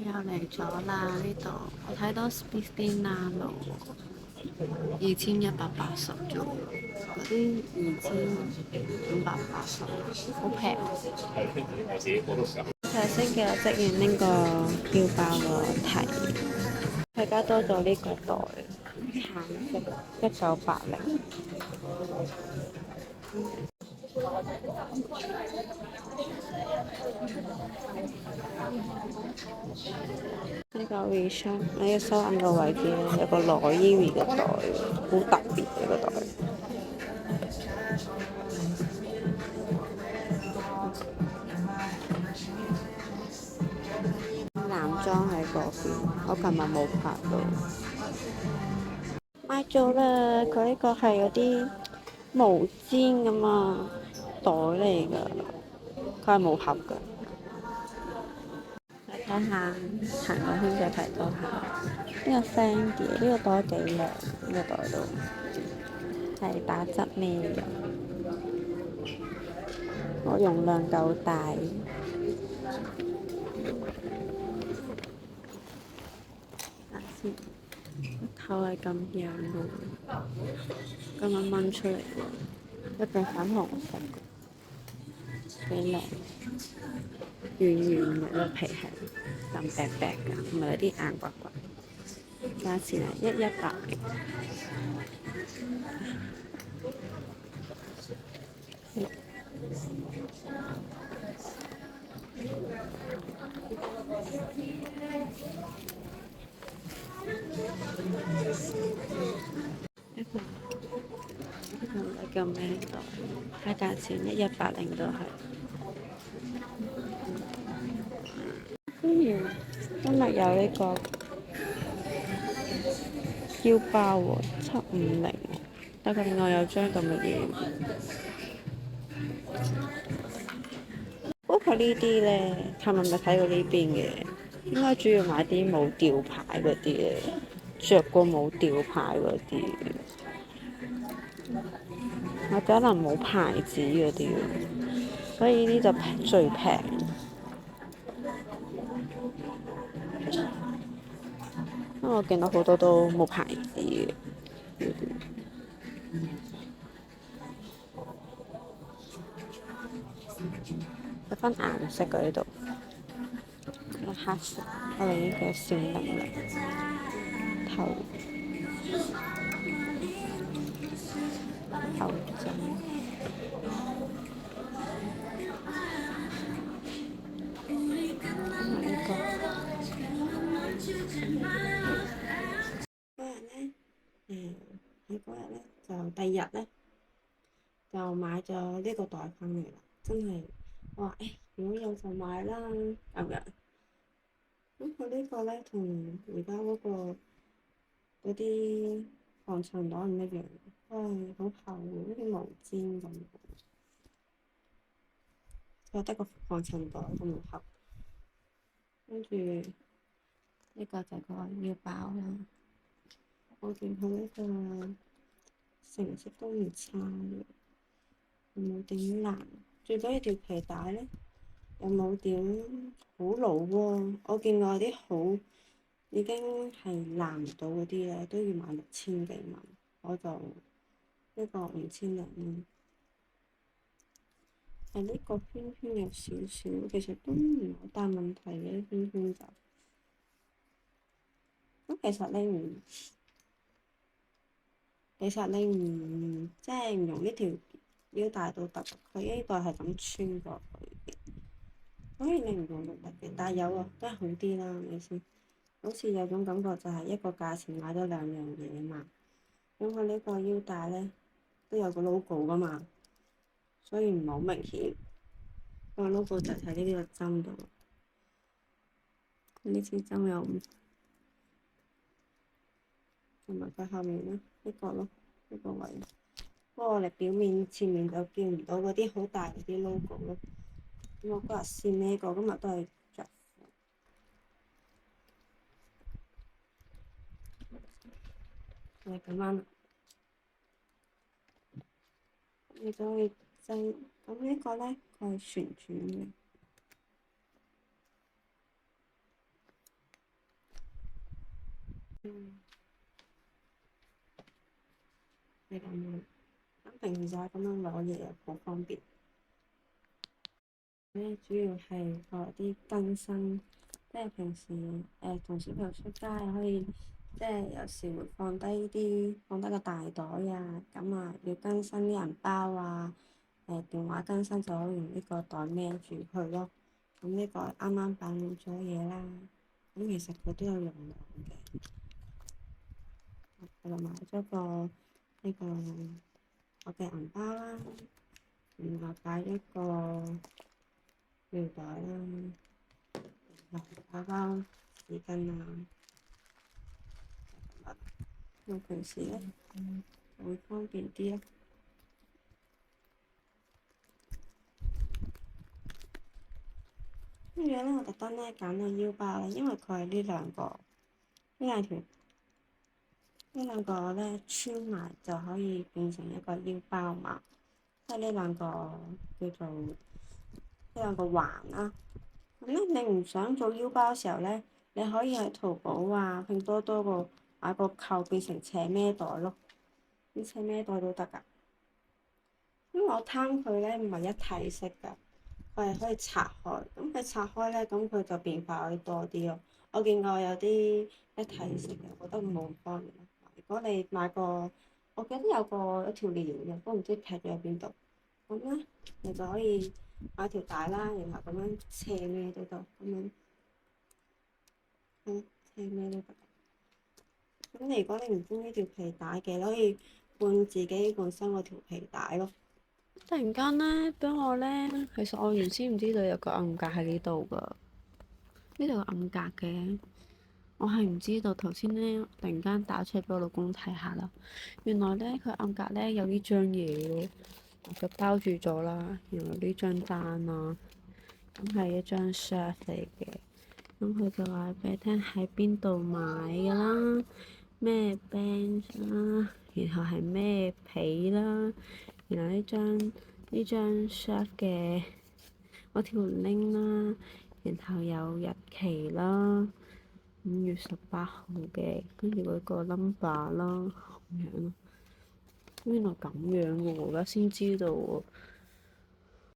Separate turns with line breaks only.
又嚟咗啦呢度，我睇到 Speedy Nano 2180啫喎，嗰啲2580，好平。頭先叫我職員拎個腰包個提，佢加多咗呢個袋，橙色1980。呢個 WeChat 呢個收銀個位置有個攞衣 v 嘅袋，好特別嘅個袋。男裝喺嗰邊，我琴日冇拍到。買咗啦，佢呢個係嗰啲毛氈咁啊袋嚟㗎，佢係冇盒㗎。你睇下，行個圈再睇多下。呢個 Fendi 呢個袋幾靚，呢個袋都係打側面嘅，我容量夠大。睇先，頭係咁樣嘅，咁樣掹出嚟嘅，一隻粉紅色嘅，幾靚，軟軟嘅個皮係腍白白㗎，唔係有啲硬骨骨。價錢係1180。叫咩袋？睇價錢1180都係。今日有呢個腰包喎，750，但佢另外有張咁嘅嘢。不過呢啲咧，尋日咪睇過呢邊嘅，應該主要買啲冇吊牌嗰啲嘅，着過冇吊牌嗰啲，或者可能冇牌子嗰啲，所以呢就最平。因為我見到好多都冇牌子嘅，有分顏色嘅呢度，有黑色，我哋呢個閃靈靈頭頭枕，呢個嗰日咧，喺嗰日咧就第二日咧就買咗呢個袋翻嚟啦，真係我話如果有就買啦咁樣。咁佢呢個咧同而家嗰個嗰啲防塵袋唔一樣，好厚喎，好似毛氈咁。佢得個防塵袋都冇盒，跟住呢個就係個腰包啦。我見佢呢個成色都唔差嘅，冇點爛。最緊要條皮帶咧，又冇點好老喎。我見過啲好已經係爛唔到嗰啲咧，都要買6000幾蚊，我就呢個5000零蚊。係呢個圈圈有少少，其實都唔係好大問題嘅圈圈就。咁其實你唔即係唔用呢條腰帶都得，佢呢個係咁穿過去嘅，所以你唔用都得嘅。但係有啊，都係好啲啦，係咪先？好似有種感覺就係一個價錢買咗兩樣嘢啊嘛。咁佢呢個腰帶咧都有個 logo 噶嘛，所以唔係好明顯。個 logo 就喺呢個針度，呢支針有同埋佢後面咧呢個咯，呢個位。不過我哋表面前面就見唔到嗰啲好大嗰啲 logo 咯。咁我嗰日試呢個，今日都係着。係咁啱。你就可以製咁呢個咧，佢係旋轉嘅。嗯，係咁樣。咁平時就係咁樣攞嘢，好方便。咧主要係學啲更新，即係平時同小朋友出街可以，即係有時會放低個大袋啊，咁啊要更新啲銀包啊，電話更新就可以用呢個袋孭住佢咯。咁呢個啱啱擺滿咗嘢啦，咁其實佢都有容量嘅。我就買咗個呢個我嘅銀包啦，然後擺一個尿袋啦。包包紙巾啊，咁平時咧就會方便啲咯。跟住咧，我特登咧揀個腰包咧，因為佢係呢兩個咧穿埋就可以變成一個腰包嘛，即係呢兩個叫做呢兩個環啦。咁咧，你唔想做腰包嘅時候咧，你可以喺淘寶啊、拼多多個買個扣變成斜孭袋咯，啲斜孭袋都得㗎。因為我貪佢咧唔係一體式㗎，佢係可以拆開。咁佢拆開咧，咁佢就變化可以多啲咯。我見過有啲一體式嘅，我覺得冇咁方便。如果你買個，我記得有一條鏈嘅，都唔知劈咗喺邊度。咁咧，你就可以買條帶啦，然後咁樣斜孭都得，咁樣，斜孭都得。咁你如果你唔中意條皮帶嘅，你可以換自己本身嗰條皮帶咯。突然間咧，俾我咧，其實我原先唔知道有個暗格喺呢度噶，呢度有暗格嘅，我係唔知道。頭先咧，突然間打出嚟俾我老公睇下啦，原來咧佢暗格咧有呢張嘢，就包住咗啦。原來呢張單啊，咁係一張 shirt 嚟嘅，咁佢就話俾你聽喺邊度買噶啦，咩 band 啦，然後係咩皮啦。然後呢張 shirt 嘅嗰條 link 啦，然後有日期啦，5月18號嘅，跟住嗰個 number 啦，咁樣咯。原來咁樣嘅喎，我而家先知道喎。